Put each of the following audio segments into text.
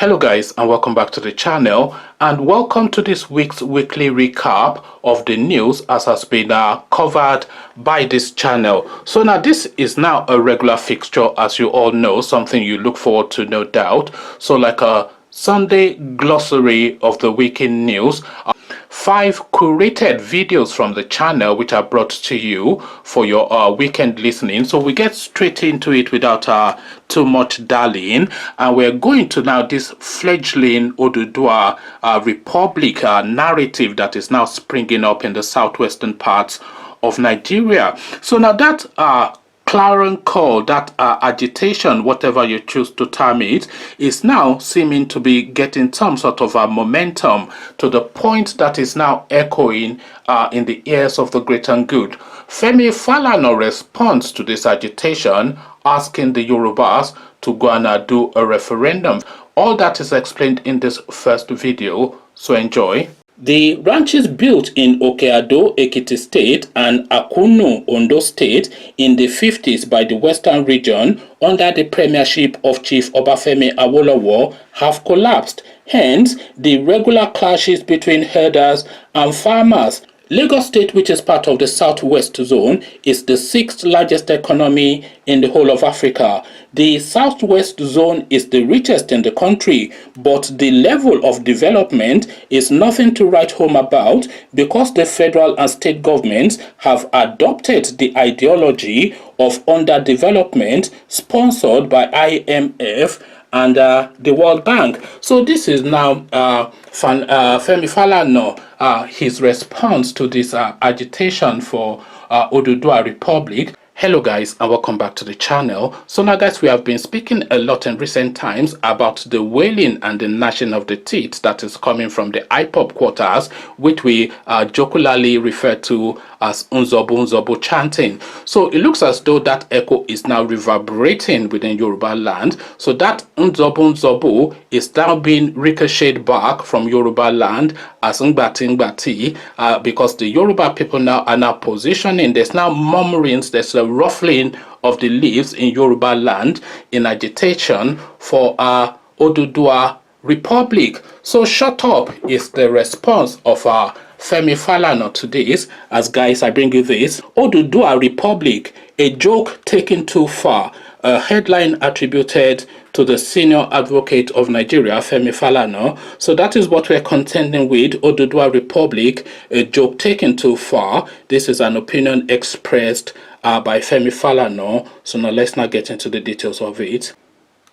Hello guys, and welcome back to the channel, and welcome to this week's weekly recap of the news as has been covered by this channel. So now this is now a regular fixture, as you all know, something you look forward to, no doubt. So like a Sunday glossary of the week in news, 5 curated videos from the channel which are brought to you for your weekend listening. So we get straight into it without too much dallying, and we're going to now this fledgling Oduduwa Republic narrative that is now springing up in the southwestern parts of Nigeria. So now that clarion call, that agitation, whatever you choose to term it, is now seeming to be getting some sort of a momentum to the point that is now echoing in the ears of the great and good. Femi Falana responds to this agitation, asking the Yorubas to go and do a referendum. All that is explained in this first video, so enjoy. The ranches built in Okeado, Ekiti State and Akunu, Ondo State in the 50s by the Western region under the premiership of Chief Obafemi Awolowo have collapsed. Hence, the regular clashes between herders and farmers. Lagos State, which is part of the Southwest Zone, is the 6th largest economy in the whole of Africa. The Southwest Zone is the richest in the country, but the level of development is nothing to write home about because the federal and state governments have adopted the ideology of underdevelopment sponsored by IMF and the World Bank. So this is now Femi Falana, his response to this agitation for Oduduwa Republic. Hello guys, and welcome back to the channel. So now guys, we have been speaking a lot in recent times about the wailing and the gnashing of the teeth that is coming from the IPOB quarters, which we jocularly refer to as Nzobo Nzobo chanting. So it looks as though that echo is now reverberating within Yoruba land. So that Nzobo Nzobo is now being ricocheted back from Yoruba land as Ngbati Ngbati, because the Yoruba people now are now positioning. There's now murmurings, there's a ruffling of the leaves in Yoruba land in agitation for Oduduwa Republic. So shut up is the response of Femi Falana to this. As guys, I bring you this: Oduduwa Republic, a joke taken too far. A headline attributed to the senior advocate of Nigeria, Femi Falana. So that is what we're contending with. Oduduwa Republic, a joke taken too far. This is an opinion expressed by Femi Falana. So now let's not get into the details of it.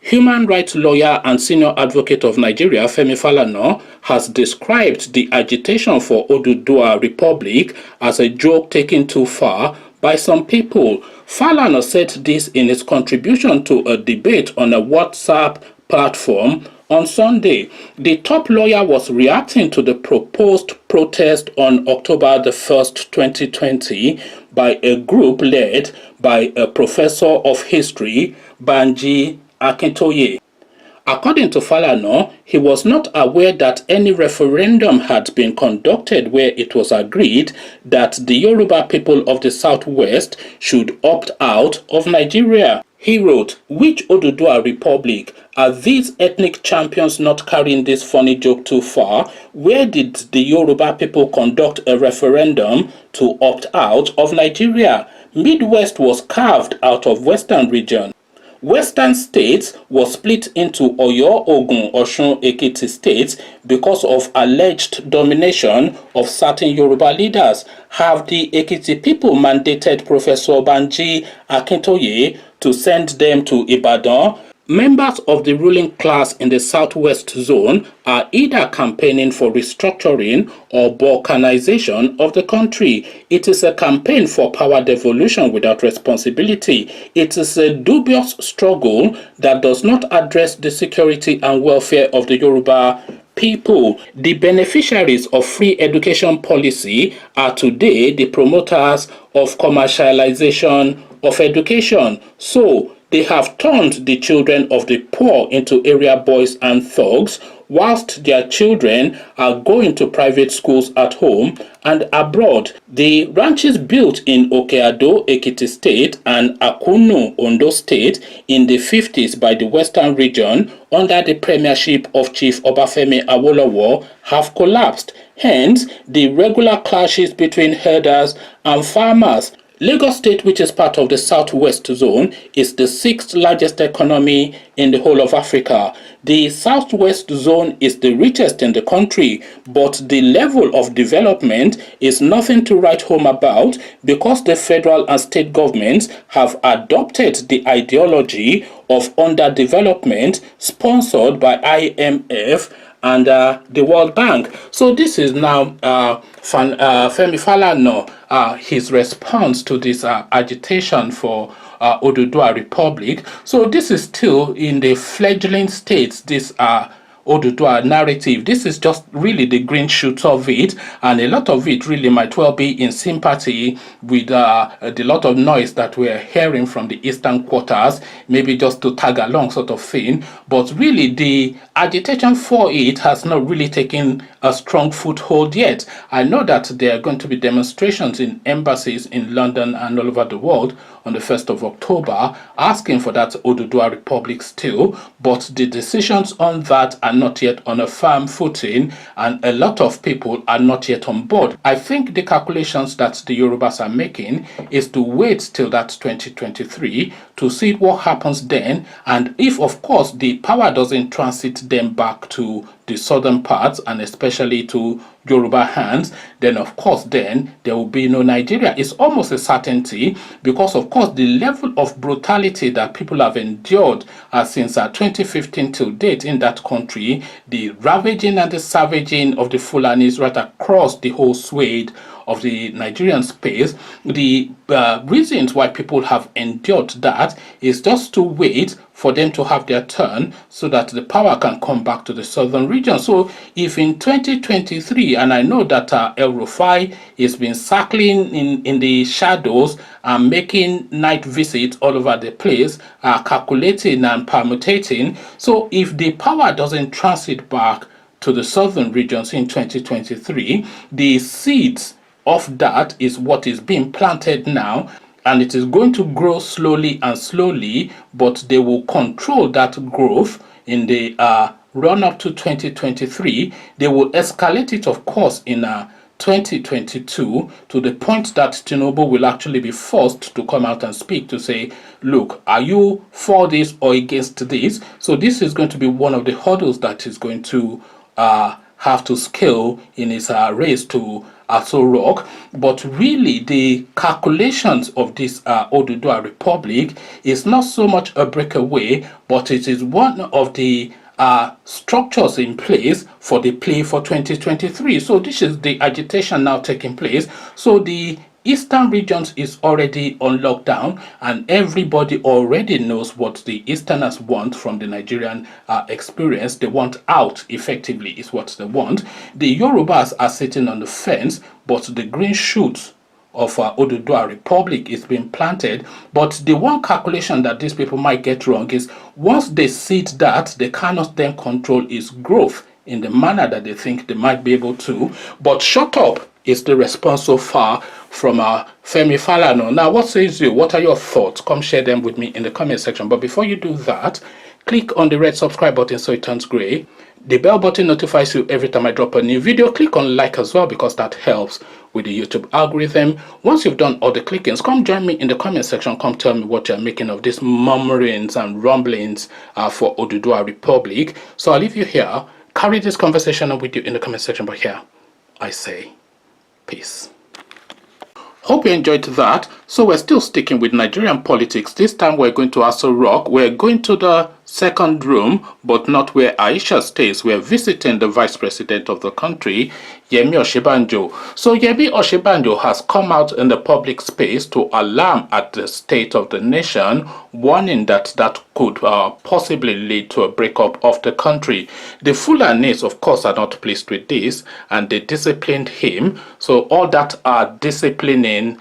Human rights lawyer and senior advocate of Nigeria, Femi Falana, has described the agitation for Oduduwa Republic as a joke taken too far by some people. Falana said this in his contribution to a debate on a WhatsApp platform on Sunday. The top lawyer was reacting to the proposed protest on October the 1st, 2020 by a group led by a professor of history, Banji Akintoye. According to Falana, he was not aware that any referendum had been conducted where it was agreed that the Yoruba people of the Southwest should opt out of Nigeria. He wrote, "Which Oduduwa Republic? Are these ethnic champions not carrying this funny joke too far? Where did the Yoruba people conduct a referendum to opt out of Nigeria? Midwest was carved out of Western region. Western states was split into Oyo, Ogun, Osun, Ekiti states because of alleged domination of certain Yoruba leaders. Have the Ekiti people mandated Professor Banji Akintoye to send them to Ibadan? Members of the ruling class in the Southwest Zone are either campaigning for restructuring or balkanization of the country. It is a campaign for power devolution without responsibility. It is a dubious struggle that does not address the security and welfare of the Yoruba people. The beneficiaries of free education policy are today the promoters of commercialization of education. So they have turned the children of the poor into area boys and thugs, whilst their children are going to private schools at home and abroad. The ranches built in Okeado, Ekiti State and Akunu, Ondo State in the 50s by the Western region under the premiership of Chief Obafemi Awolowo have collapsed. Hence, the regular clashes between herders and farmers. Lagos State, which is part of the Southwest Zone, is the 6th largest economy in the whole of Africa. The Southwest Zone is the richest in the country, but the level of development is nothing to write home about because the federal and state governments have adopted the ideology of underdevelopment sponsored by IMF and the World Bank. So this is now Femi Falana, his response to this agitation for Oduduwa Republic. So this is still in the fledgling states, this Oduduwa narrative. This is just really the green shoots of it, and a lot of it really might well be in sympathy with the lot of noise that we're hearing from the eastern quarters, maybe just to tag along sort of thing. But really the agitation for it has not really taken a strong foothold yet. I know that there are going to be demonstrations in embassies in London and all over the world on the 1st of October asking for that Oduduwa Republic still, but the decisions on that are not yet on a firm footing and a lot of people are not yet on board. I think the calculations that the Yorubas are making is to wait till that 2023 to see what happens then, and if of course the power doesn't transit them back to the southern parts and especially to Yoruba hands, then of course then there will be no Nigeria. It's almost a certainty because of course the level of brutality that people have endured since 2015 till date in that country, the ravaging and the savaging of the Fulanis right across the whole swathe of the Nigerian space, the reasons why people have endured that is just to wait for them to have their turn so that the power can come back to the southern region. So if in 2023, and I know that El Rufai has been circling in the shadows and making night visits all over the place, calculating and permutating, so if the power doesn't transit back to the southern regions in 2023, the seeds of that is what is being planted now, and it is going to grow slowly and slowly, but they will control that growth in the run up to 2023. They will escalate it, of course, in 2022 to the point that Tinubu will actually be forced to come out and speak to say, look, are you for this or against this? So this is going to be one of the hurdles that is going to have to scale in his race to Aso Rock. But really the calculations of this Oduduwa Republic is not so much a breakaway, but it is one of the structures in place for the play for 2023. So this is the agitation now taking place. So the eastern regions is already on lockdown and everybody already knows what the easterners want from the Nigerian experience. They want out, effectively, is what they want. The Yorubas are sitting on the fence, but the green shoots of Oduduwa Republic is being planted. But the one calculation that these people might get wrong is once they see that, they cannot then control its growth in the manner that they think they might be able to. But shut up is the response so far from Femi Falana. Now, what says you? What are your thoughts? Come share them with me in the comment section. But before you do that, click on the red subscribe button so it turns gray. The bell button notifies you every time I drop a new video. Click on like as well because that helps with the YouTube algorithm. Once you've done all the clickings, come join me in the comment section. Come tell me what you're making of these murmurings and rumblings for Oduduwa Republic. So I'll leave you here. Carry this conversation on with you in the comment section. But here, I say peace. Hope you enjoyed that. So we're still sticking with Nigerian politics. This time we're going to Aso Rock. We're going to the second room, but not where Aisha stays. We're visiting the vice president of the country, Yemi Osinbajo. So Yemi Osinbajo has come out in the public space to alarm at the state of the nation, warning that that could possibly lead to a breakup of the country. The Fulanis, of course, are not pleased with this, and they disciplined him. So all that disciplining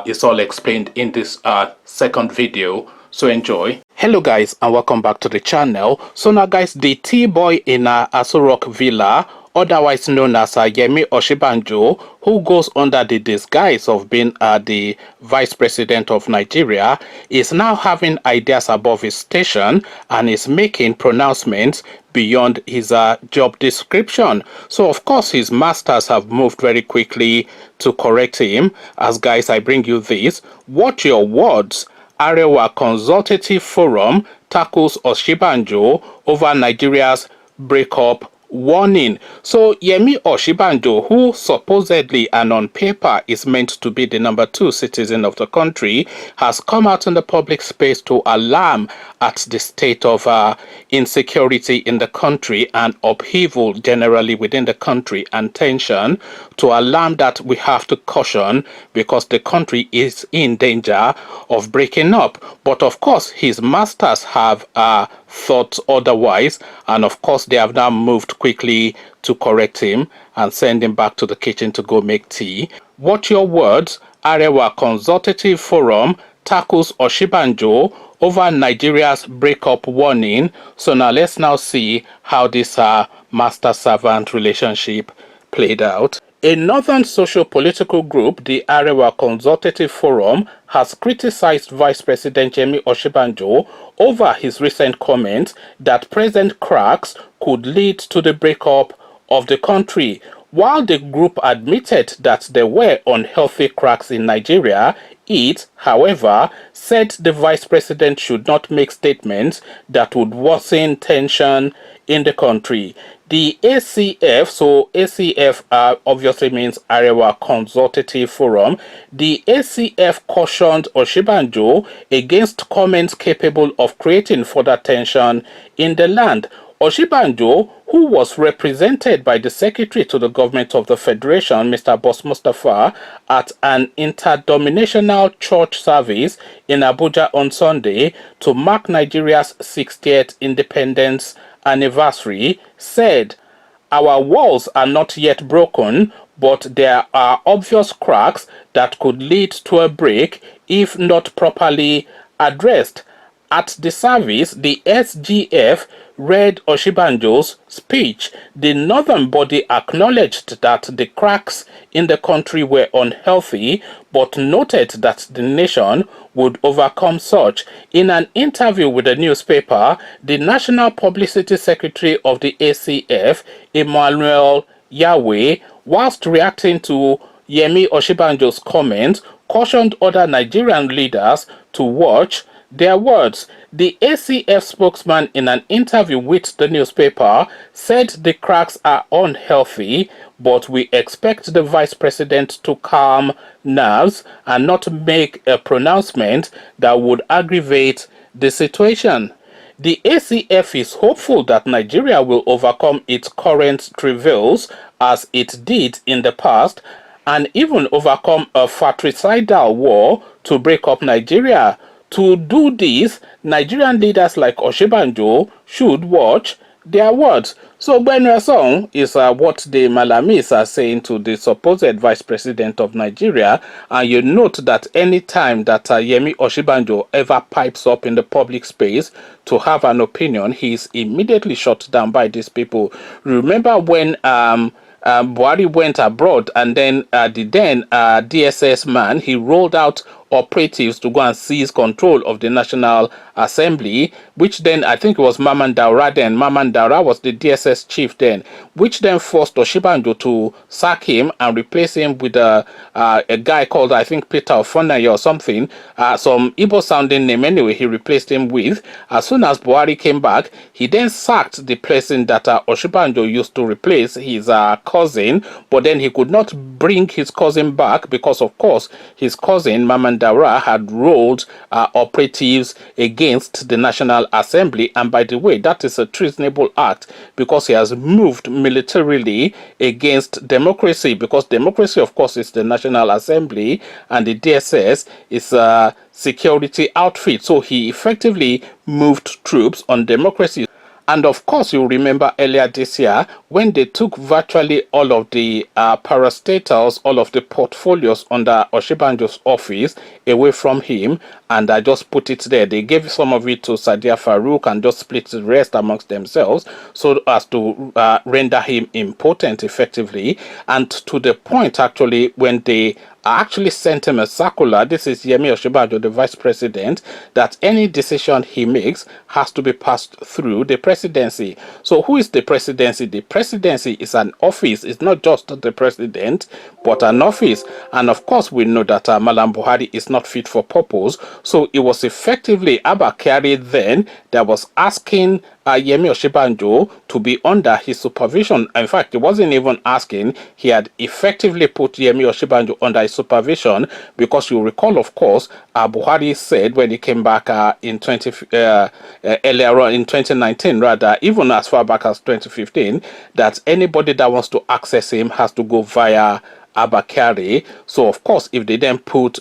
is all explained in this second video. So enjoy. Hello guys and welcome back to the channel. So now guys, the T-boy in Aso Rock Villa, otherwise known as Yemi Osinbajo, who goes under the disguise of being the vice president of Nigeria, is now having ideas above his station and is making pronouncements beyond his job description. So of course his masters have moved very quickly to correct him. As guys, I bring you this: watch your words. Arewa Consultative Forum tackles Osinbajo over Nigeria's breakup warning. So Yemi Osinbajo, who supposedly and on paper is meant to be the #2 citizen of the country, has come out in the public space to alarm at the state of insecurity in the country and upheaval generally within the country and tension, to alarm that we have to caution because the country is in danger of breaking up. But of course his masters have thought otherwise, and of course they have now moved quickly to correct him and send him back to the kitchen to go make tea. Watch your words. Arewa Consultative Forum tackles Osinbajo over Nigeria's breakup warning. So now let's now see how this master-servant relationship played out. A northern socio-political group, the Arewa Consultative Forum, has criticized Vice President Yemi Osinbajo over his recent comment that present cracks could lead to the breakup of the country. While the group admitted that there were unhealthy cracks in Nigeria, it, however, said the vice president should not make statements that would worsen tension in the country. The ACF, so ACF obviously means Arewa Consultative Forum, the ACF cautioned Osinbajo against comments capable of creating further tension in the land. Osinbajo, who was represented by the Secretary to the Government of the Federation, Mr. Boss Mustafa, at an interdenominational church service in Abuja on Sunday to mark Nigeria's 60th independence anniversary, said, "Our walls are not yet broken, but there are obvious cracks that could lead to a break if not properly addressed." At the service, the SGF read Osinbajo's speech. The northern body acknowledged that the cracks in the country were unhealthy, but noted that the nation would overcome such. In an interview with the newspaper, the National Publicity Secretary of the ACF, Emmanuel Yahweh, whilst reacting to Yemi Osinbajo's comment, cautioned other Nigerian leaders to watch their words. The ACF spokesman, in an interview with the newspaper, said the cracks are unhealthy, but we expect the vice president to calm nerves and not make a pronouncement that would aggravate the situation. The ACF is hopeful that Nigeria will overcome its current travails as it did in the past, and even overcome a fratricidal war to break up Nigeria. To do this, Nigerian leaders like Osinbajo should watch their words. So Benue song is what the Malamis are saying to the supposed vice president of Nigeria, and you note that any time that Yemi Osinbajo ever pipes up in the public space to have an opinion, he is immediately shut down by these people. Remember when Buhari went abroad, and then the then DSS man, he rolled out operatives to go and seize control of the National Assembly, which then I think it was Maman Daura then. Maman Daura was the DSS chief then, which then forced Osinbajo to sack him and replace him with a guy called, I think, Peter Ofonaya or something, some Igbo sounding name anyway, he replaced him with. As soon as Buhari came back, he then sacked the person that Osinbajo used to replace, his cousin, but then he could not bring his cousin back because, of course, his cousin, Maman Daura, had rolled operatives against the National Assembly. And by the way, that is a treasonable act because he has moved militarily against democracy, because democracy, of course, is the National Assembly and the DSS is a security outfit. So he effectively moved troops on democracy. And of course, you remember earlier this year when they took virtually all of the parastatals, all of the portfolios under Osinbajo's office away from him, and I just put it there. They gave some of it to Sadiya Farouk and just split the rest amongst themselves so as to render him impotent effectively. And to the point, actually, when they actually sent him a circular. This is Yemi Osinbajo, the vice president, that any decision he makes has to be passed through the presidency. So who is the presidency? The presidency is an office. It's not just the president, but an office. And of course, we know that Malam Buhari is not fit for purpose. So it was effectively Abba Kyari then that was asking Yemi Osinbajo to be under his supervision. In fact, he wasn't even asking. He had effectively put Yemi Osinbajo under his supervision, because you recall, of course, Buhari said when he came back earlier on in 2019, rather, even as far back as 2015, that anybody that wants to access him has to go via Abba Kyari. So, of course, if they then put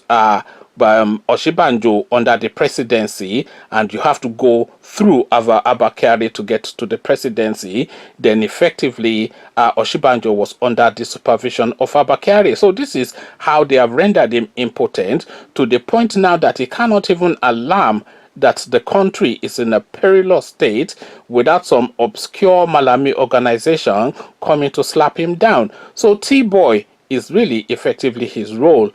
Osinbajo under the presidency and you have to go through Abba Kyari to get to the presidency, then effectively Osinbajo was under the supervision of Abba Kyari. So this is how they have rendered him impotent, to the point now that he cannot even alarm that the country is in a perilous state without some obscure Malami organization coming to slap him down. So T-Boy is really effectively his role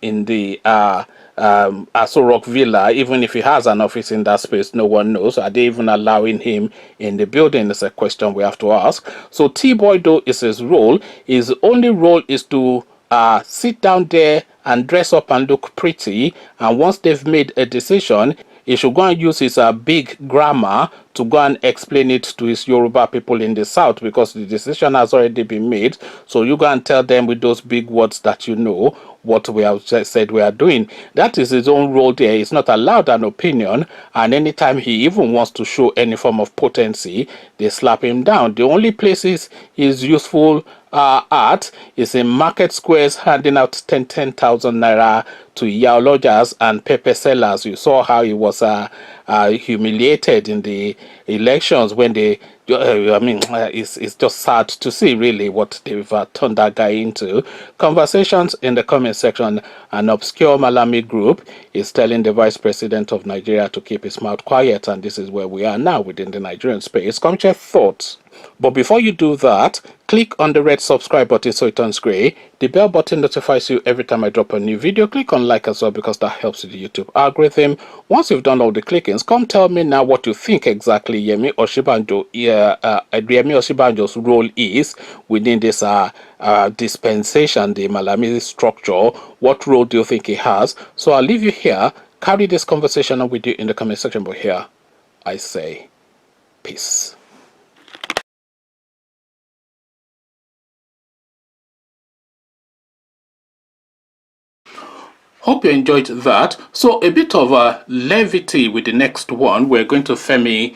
in the Aso Rock Villa. Even if he has an office in that space, no one knows. Are they even allowing him in the building? Is a question we have to ask. So T-Boy, though, is his role. His only role is to sit down there and dress up and look pretty. And once they've made a decision, he should go and use his big grammar to go and explain it to his Yoruba people in the south, because the decision has already been made. So you go and tell them with those big words that you know what we have said we are doing. That is his own role there. He's not allowed an opinion, and anytime he even wants to show any form of potency, they slap him down. The only places he's useful at is in market squares, handing out 10,000 naira to yaologers and pepper sellers. You saw how he was humiliated in the elections when they it's just sad to see really what they've turned that guy into. Conversations in the comment section. An obscure Malami group is telling the vice president of Nigeria to keep his mouth quiet, and this is where we are now within the Nigerian space. Come share thoughts. But before you do that, click on the red subscribe button so it turns gray. The bell button notifies you every time I drop a new video. Click on like as well, because that helps with the YouTube algorithm. Once you've done all the clickings, come tell me now what you think exactly Yemi Osinbajo's role is within this dispensation, the Malami structure. What role do you think he has? So I'll leave you here. Carry this conversation on with you in the comment section. But here I say peace. Hope you enjoyed that. So a bit of levity with the next one. We're going to Fani-Kayode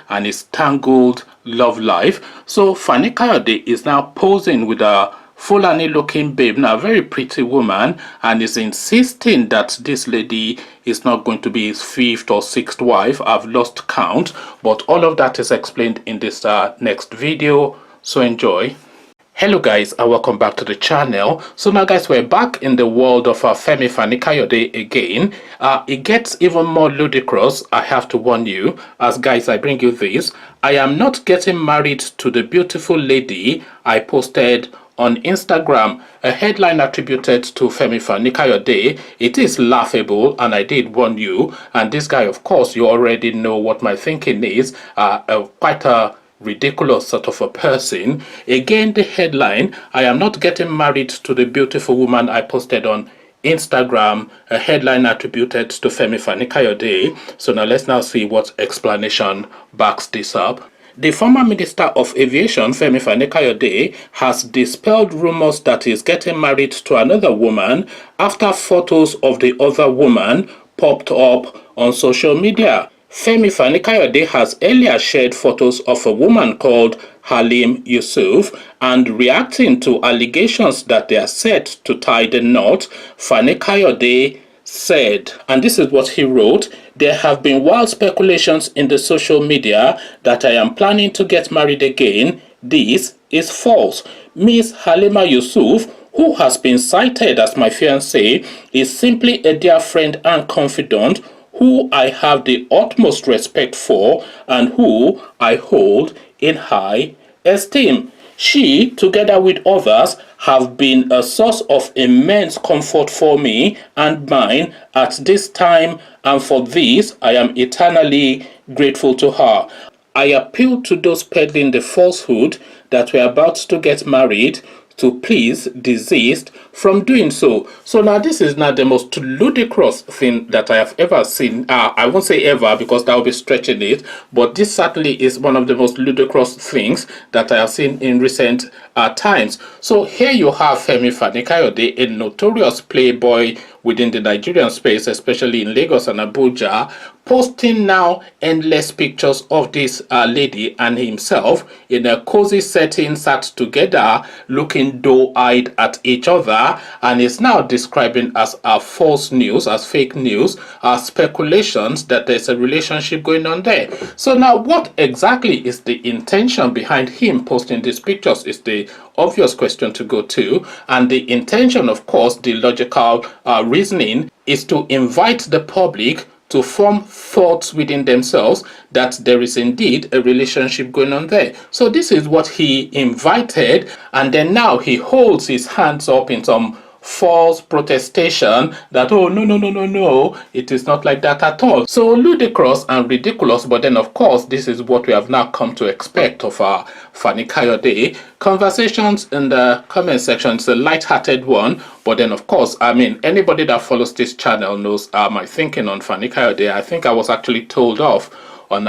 and his tangled love life. So Fani-Kayode is now posing with a Fulani looking babe, now a very pretty woman, and is insisting that this lady is not going to be his fifth or sixth wife. I've lost count, but all of that is explained in this next video, so enjoy. Hello guys, and welcome back to the channel. So now guys, we're back in the world of Fani-Kayode again. It gets even more ludicrous, I have to warn you, as guys I bring you this. I am not getting married to the beautiful lady I posted on Instagram, a headline attributed to Fani-Kayode. It is laughable, and I did warn you. And this guy, of course, you already know what my thinking is. Quite a ridiculous sort of a person. Again, the headline, I am not getting married to the beautiful woman I posted on Instagram, a headline attributed to Fani-Kayode. So now let's now see what explanation backs this up. The former Minister of Aviation, Fani-Kayode, has dispelled rumors that he's getting married to another woman after photos of the other woman popped up on social media. Fani-Kayode has earlier shared photos of a woman called Halim Yusuf, and reacting to allegations that they are set to tie the knot, Fani-Kayode said, and this is what he wrote: "There have been wild speculations in the social media that I am planning to get married again. This is false. Miss Halima Yusuf, who has been cited as my fiancée, is simply a dear friend and confidant who I have the utmost respect for and who I hold in high esteem. She, together with others, have been a source of immense comfort for me and mine at this time, and for this I am eternally grateful to her. I appeal to those peddling the falsehood that we're about to get married to please desist from doing so." So now this is not the most ludicrous thing that I have ever seen. I won't say ever because that will be stretching it, but this certainly is one of the most ludicrous things that I have seen in recent times. So here you have Fani-Kayode, a notorious playboy within the Nigerian space, especially in Lagos and Abuja, posting now endless pictures of this lady and himself in a cozy setting, sat together looking doe-eyed at each other, and is now describing as false news, as fake news, as speculations that there's a relationship going on there. So now what exactly is the intention behind him posting these pictures is the obvious question to go to, and the intention, of course, the logical reasoning is to invite the public to form thoughts within themselves that there is indeed a relationship going on there. So this is what he invited, and then now he holds his hands up in some false protestation that, oh, no, it is not like that at all. So ludicrous and ridiculous, but then of course this is what we have now come to expect of our Fani-Kayode. Conversations in the comment section is a light-hearted one, but then of course, I mean, anybody that follows this channel knows my thinking on Fani-Kayode. I think I was actually told off on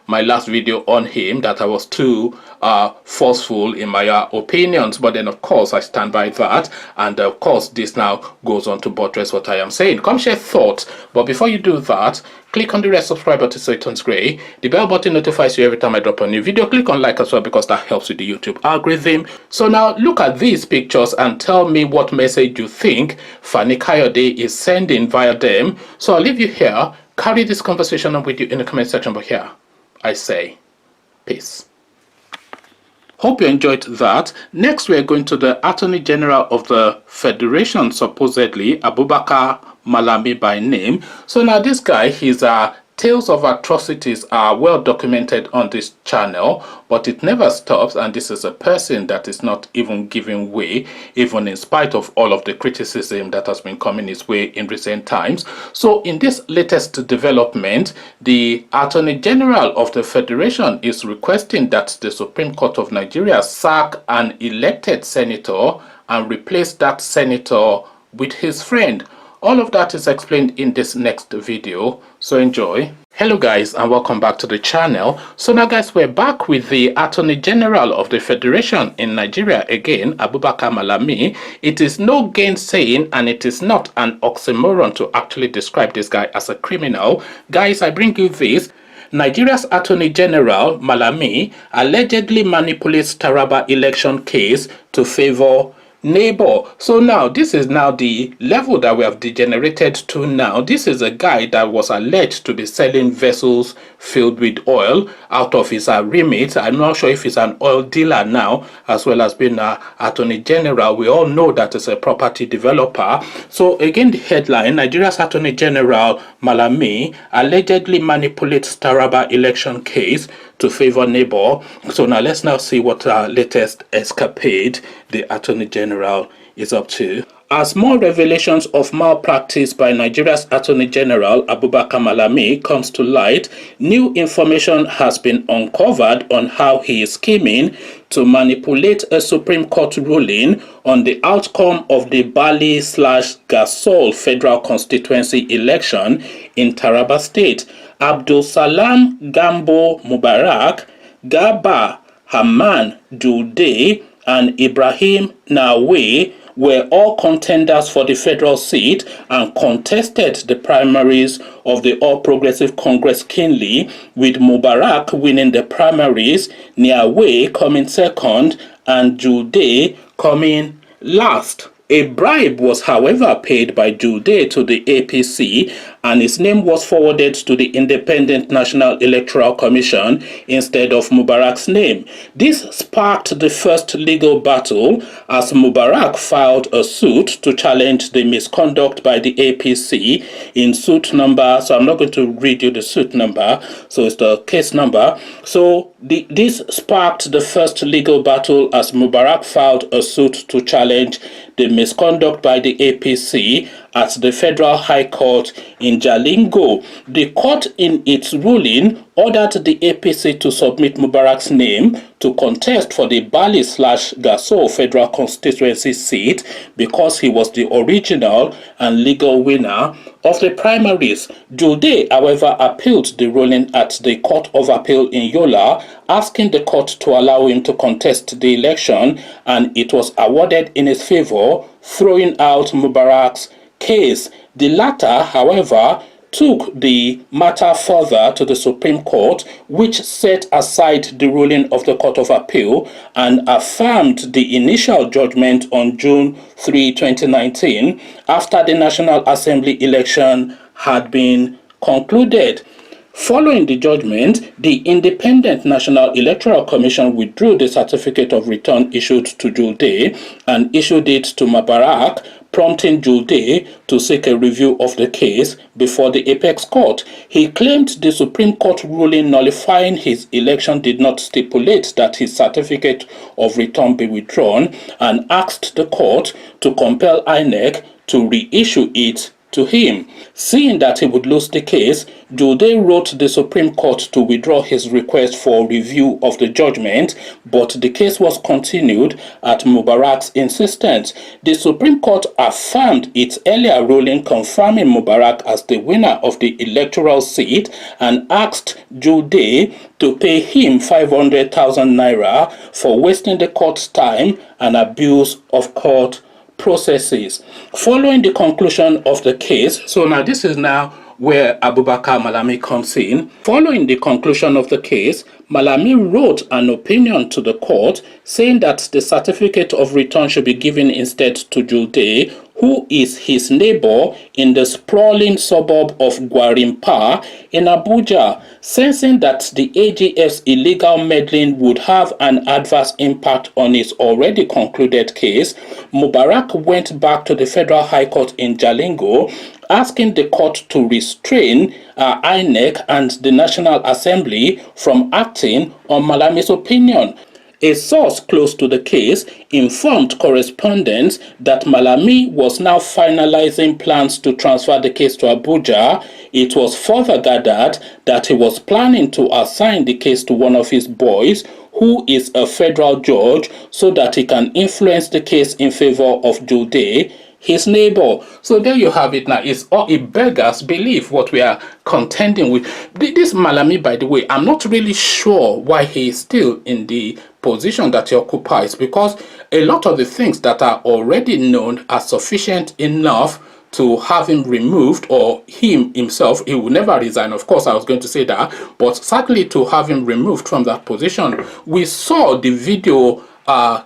my last video on him that I was too forceful in my opinions, but then of course I stand by that, and of course this now goes on to buttress what I am saying. Come share thoughts, but before you do that, click on the red subscribe button so it turns gray. The bell button notifies you every time I drop a new video. Click on like as well because that helps with the YouTube algorithm. So now look at these pictures and tell me what message you think Fani-Kayode is sending via them. So I'll leave you here. Carry this conversation on with you in the comment section, but here I say peace. Hope you enjoyed that. Next, we're going to the Attorney General of the Federation, supposedly Abubakar Malami by name. So now this guy, his tales of atrocities are well documented on this channel, but it never stops, and this is a person that is not even giving way, even in spite of all of the criticism that has been coming his way in recent times. So in this latest development, the Attorney General of the Federation is requesting that the Supreme Court of Nigeria sack an elected senator and replace that senator with his friend. All of that is explained in this next video, so enjoy. Hello guys, and welcome back to the channel. So now guys, we're back with the Attorney General of the Federation in Nigeria again, Abubakar Malami. It is no gainsaying, and it is not an oxymoron to actually describe this guy as a criminal. Guys, I bring you this. Nigeria's Attorney General Malami allegedly manipulates Taraba election case to favor neighbor. So now this is now the level that we have degenerated to now. This is a guy that was alleged to be selling vessels filled with oil out of his remit. I'm not sure if he's an oil dealer now, as well as being an Attorney General. We all know that it's a property developer. So again, the headline: Nigeria's Attorney General Malami allegedly manipulates Taraba election case to favor neighbor. So now let's now see what latest escapade the Attorney General is up to. As more revelations of malpractice by Nigeria's Attorney General Abubakar Malami comes to light, new information has been uncovered on how he is scheming to manipulate a Supreme Court ruling on the outcome of the Bali/Gasol Federal Constituency election in Taraba State. Abdul Salam Gambo Mubarak, Garba Haman Dude, and Ibrahim Nawe were all contenders for the federal seat and contested the primaries of the All Progressive Congress keenly, with Mubarak winning the primaries, Nawe coming second, and Jude coming last. A bribe was, however, paid by Jude to the APC, and his name was forwarded to the Independent National Electoral Commission instead of Mubarak's name. This sparked the first legal battle as Mubarak filed a suit to challenge the misconduct by the APC in suit number. So I'm not going to read you the suit number, so it's the case number. So this sparked the first legal battle as Mubarak filed a suit to challenge the misconduct by the APC at the Federal High Court in Jalingo. The court, in its ruling, ordered the APC to submit Mubarak's name to contest for the Bali/Gasso Federal Constituency seat because he was the original and legal winner of the primaries. Jude, however, appealed the ruling at the Court of Appeal in Yola, asking the court to allow him to contest the election, and it was awarded in his favor, throwing out Mubarak's case. The latter, however, took the matter further to the Supreme Court, which set aside the ruling of the Court of Appeal and affirmed the initial judgment on June 3, 2019, after the National Assembly election had been concluded. Following the judgment, the Independent National Electoral Commission withdrew the certificate of return issued to Jude and issued it to Mubarak, prompting Jude to seek a review of the case before the Apex Court. He claimed the Supreme Court ruling nullifying his election did not stipulate that his certificate of return be withdrawn, and asked the court to compel INEC to reissue it to him. Seeing that he would lose the case, Jude wrote the Supreme Court to withdraw his request for review of the judgment, but the case was continued at Mubarak's insistence. The Supreme Court affirmed its earlier ruling confirming Mubarak as the winner of the electoral seat and asked Jude to pay him 500,000 naira for wasting the court's time and abuse of court processes. Following the conclusion of the case, so now this is now where Abubakar Malami comes in. Following the conclusion of the case, Malami wrote an opinion to the court saying that the certificate of return should be given instead to Jude, who is his neighbor in the sprawling suburb of Gwarimpa in Abuja. Sensing that the AGF's illegal meddling would have an adverse impact on his already concluded case, Mubarak went back to the Federal High Court in Jalingo, asking the court to restrain INEC and the National Assembly from acting on Malami's opinion. A source close to the case informed correspondents that Malami was now finalizing plans to transfer the case to Abuja. It was further gathered that he was planning to assign the case to one of his boys, who is a federal judge, so that he can influence the case in favor of Jude, his neighbor. So there you have it now. It beggars belief what we are contending with. This Malami, by the way, I'm not really sure why he is still in the position that he occupies, because a lot of the things that are already known are sufficient enough to have him removed, or him himself. He will never resign, of course. I was going to say that, but certainly to have him removed from that position. We saw the video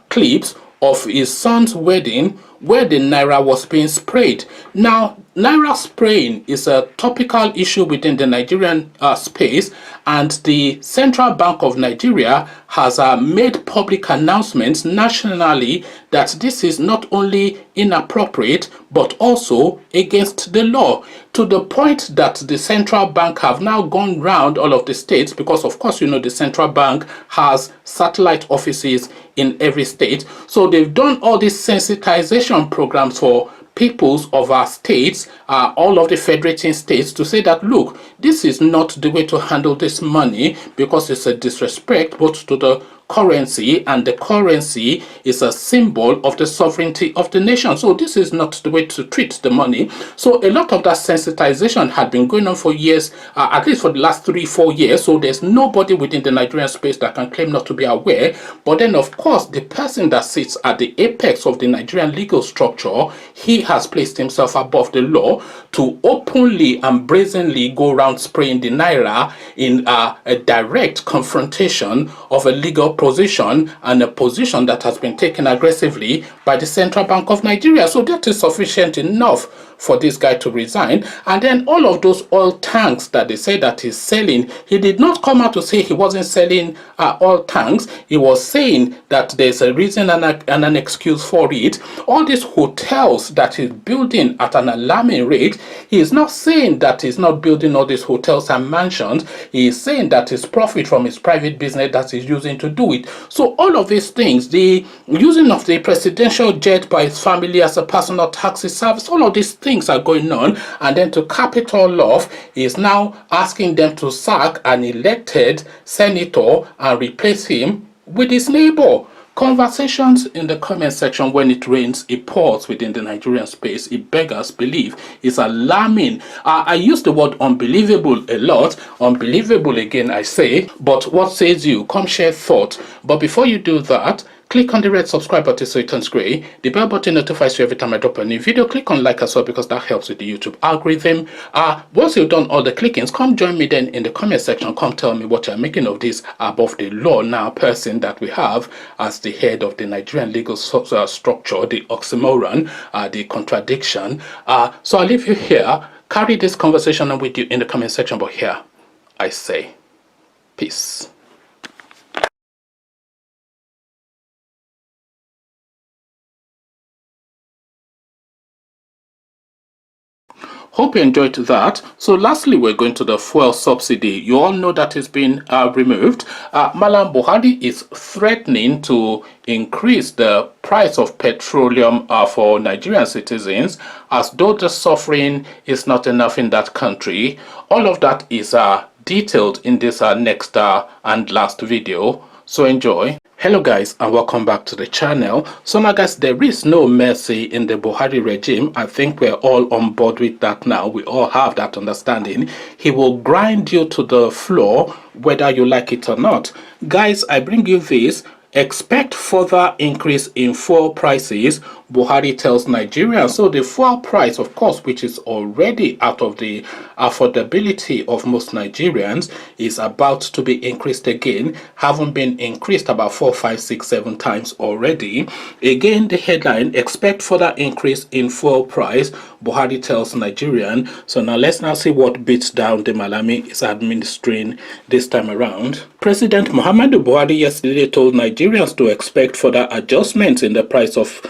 clips of his son's wedding where the naira was being sprayed. Now, naira spraying is a topical issue within the Nigerian space, and the Central Bank of Nigeria has made public announcements nationally that this is not only inappropriate but also against the law, to the point that the central bank have now gone round all of the states, because of course, you know, the central bank has satellite offices in every state. So they've done all these sensitization programs for peoples of our states, all of the federating states, to say that, look, this is not the way to handle this money, because it's a disrespect both to the currency, and the currency is a symbol of the sovereignty of the nation. So this is not the way to treat the money. So a lot of that sensitization had been going on for years, at least for the last 3-4 years. So there's nobody within the Nigerian space that can claim not to be aware. But then, of course, the person that sits at the apex of the Nigerian legal structure, he has placed himself above the law to openly and brazenly go around spraying the naira in a direct confrontation of a legal position and a position that has been taken aggressively by the Central Bank of Nigeria. So that is sufficient enough for this guy to resign. And then all of those oil tanks that they say that he's selling, he did not come out to say he wasn't selling oil tanks. He was saying that there's a reason and an excuse for it. All these hotels that he's building at an alarming rate, he is not saying that he's not building all these hotels and mansions. He is saying that his profit from his private business that he's using to do it. So all of these things, the using of the presidential jet by his family as a personal taxi service, all of these things are going on. And then to cap it all off, he is now asking them to sack an elected senator and replace him with his neighbor. Conversations in the comment section: when it rains, it pours within the Nigerian space. It beggars belief. It's alarming. I use the word unbelievable a lot. Unbelievable again, I say. But what says you? Come share thought. But before you do that, click on the red subscribe button so it turns gray. The bell button notifies you every time I drop a new video. Click on like as well because that helps with the YouTube algorithm. Once you've done all the clickings, come join me then in the comment section. Come tell me what you're making of this above the law now person that we have as the head of the Nigerian legal structure, the oxymoron, the contradiction. So I'll leave you here. Carry this conversation on with you in the comment section. But here I say peace. Hope you enjoyed that. So lastly, we're going to the fuel subsidy. You all know that it's been removed. Malam Buhari is threatening to increase the price of petroleum for Nigerian citizens, as though the suffering is not enough in that country. All of that is detailed in this next and last video. So enjoy. Hello guys, and welcome back to the channel. So now guys, there is no mercy in the Buhari regime. I think we're all on board with that now. We all have that understanding. He will grind you to the floor whether you like it or not. Guys, I bring you this. Expect further increase in fuel prices, Buhari tells Nigerians. So the fuel price, of course, which is already out of the affordability of most Nigerians, is about to be increased again, having been increased about 4, 5, 6, 7 times already. Again, the headline: expect further increase in fuel price, Buhari tells Nigerian. So now let's see what beats down the Malami is administering this time around. President Muhammadu Buhari yesterday told Nigerians to expect further adjustments in the price of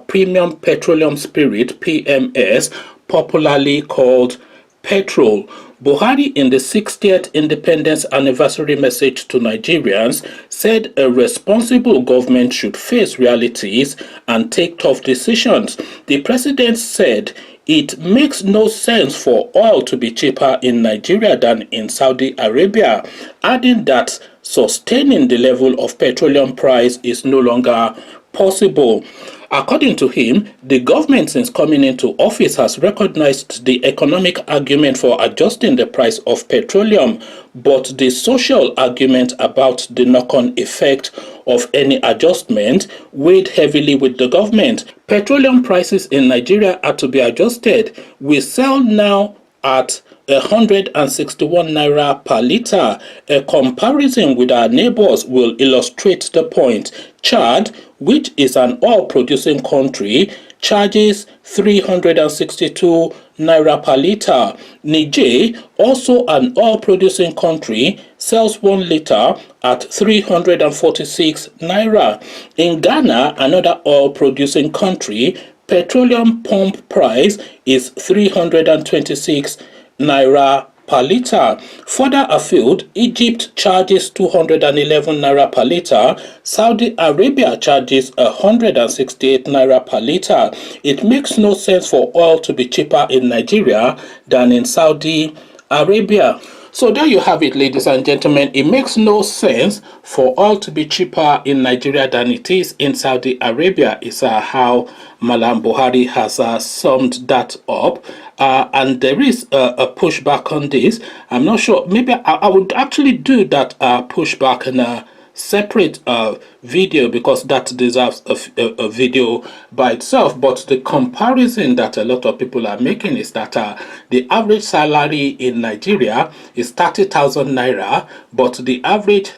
premium petroleum spirit, PMS, popularly called petrol. Buhari, in the 60th independence anniversary message to Nigerians, said a responsible government should face realities and take tough decisions. The president said it makes no sense for oil to be cheaper in Nigeria than in Saudi Arabia, adding that sustaining the level of petroleum price is no longer possible. According to him, the government since coming into office has recognized the economic argument for adjusting the price of petroleum, but the social argument about the knock-on effect of any adjustment weighed heavily with the government. Petroleum prices in Nigeria are to be adjusted. We sell now at 161 naira per litre. A comparison with our neighbors will illustrate the point. Chad, which is an oil-producing country, charges 362 naira per litre. Niger, also an oil-producing country, sells 1 litre at 346 naira. In Ghana, another oil-producing country, petroleum pump price is 326 naira per litre. Further afield, Egypt charges 211 naira per litre. Saudi Arabia charges 168 naira per litre. It makes no sense for oil to be cheaper in Nigeria than in Saudi Arabia. So there you have it, ladies and gentlemen. It makes no sense for oil to be cheaper in Nigeria than it is in Saudi Arabia, is how Malam Buhari has summed that up. And there is a pushback on this. I'm not sure. Maybe I would actually do that pushback in a separate video, because that deserves a video by itself. But the comparison that a lot of people are making is that the average salary in Nigeria is 30,000 naira, but the average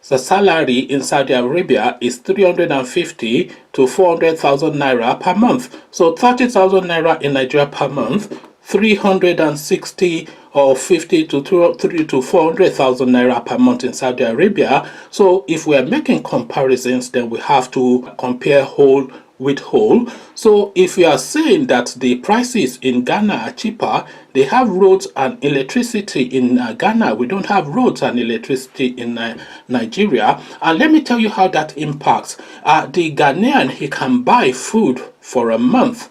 The salary in Saudi Arabia is 350 to 400,000 naira per month. So 30,000 naira in Nigeria per month, 360 or 50 to 3 to 400,000 naira per month in Saudi Arabia. So if we are making comparisons, then we have to compare whole with whole. So if you are saying that the prices in Ghana are cheaper, they have roads and electricity in Ghana. We don't have roads and electricity in Nigeria. And let me tell you how that impacts. The Ghanaian, he can buy food for a month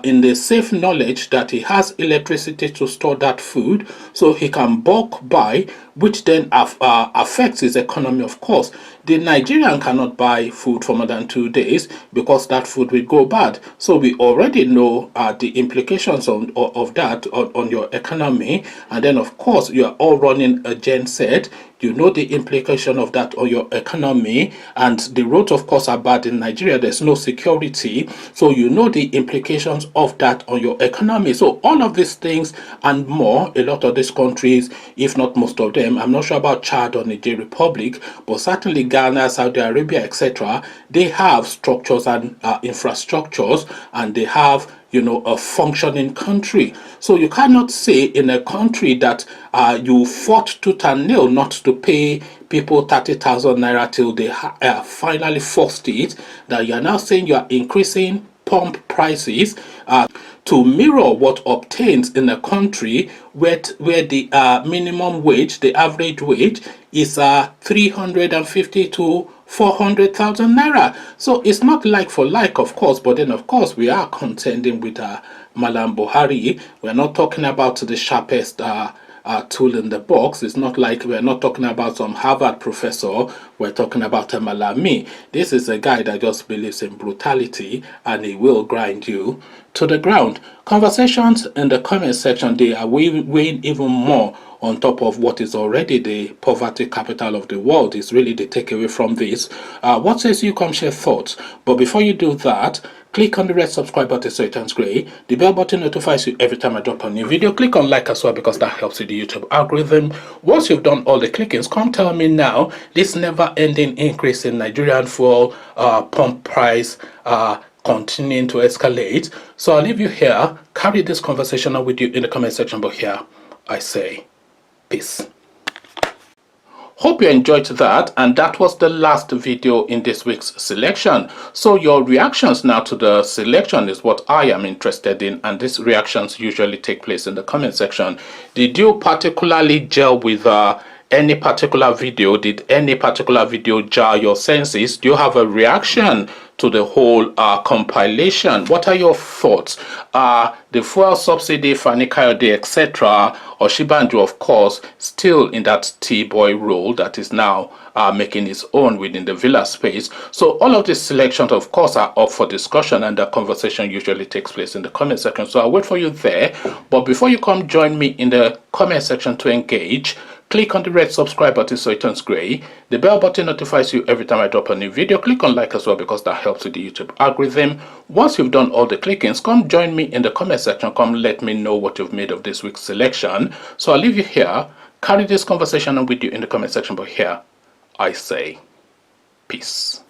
in the safe knowledge that he has electricity to store that food, so he can bulk buy, which then affects his economy, of course. The Nigerian cannot buy food for more than 2 days because that food will go bad. So we already know the implications of that on your economy. And then, of course, you are all running a gen set. You know the implication of that on your economy, and the roads, of course, are bad in Nigeria. There's no security, so you know the implications of that on your economy. So all of these things and more, a lot of these countries, if not most of them, I'm not sure about Chad or Niger Republic, but certainly Ghana, Saudi Arabia, etc., they have structures and infrastructures, and they have, you know, a functioning country. So you cannot say in a country that you fought tooth and nail not to pay people 30,000 naira till they finally forced it, that you are now saying you are increasing pump prices to mirror what obtains in a country where the minimum wage, the average wage, is 350 to 400,000 naira. So it's not like for like, of course, but then of course we are contending with Malam Buhari. We're not talking about the sharpest tool in the box. It's not like we're not talking about some Harvard professor. We're talking about a Malami. This is a guy that just believes in brutality, and he will grind you to the ground. Conversations in the comment section, they are weighing even more on top of what is already the poverty capital of the world. Is really the takeaway from this. What says you? Come share thoughts. But before you do that, click on the red subscribe button so it turns gray. The bell button notifies you every time I drop a new video. Click on like as well because that helps with the YouTube algorithm. Once you've done all the clickings, come tell me now this never-ending increase in Nigerian fuel pump price continuing to escalate. So I'll leave you here. Carry this conversation on with you in the comment section. But here I say peace. Hope you enjoyed that, and that was the last video in this week's selection. So your reactions now to the selection is what I am interested in, and these reactions usually take place in the comment section. Did you particularly gel with any particular video? Did any particular video jar your senses? Do you have a reaction to the whole compilation? What are your thoughts? The fuel subsidy, Fani-Kayode, etc., Osinbajo, of course, still in that T-boy role that is now making his own within the villa space. So all of these selections, of course, are up for discussion, and the conversation usually takes place in the comment section. So I'll wait for you there. But before you come join me in the comment section to engage, click on the red subscribe button so it turns gray. The bell button notifies you every time I drop a new video. Click on like as well because that helps with the YouTube algorithm. Once you've done all the clickings, come join me in the comment section. Come let me know what you've made of this week's selection. So I'll leave you here. Carry this conversation on with you in the comment section. But here I say peace.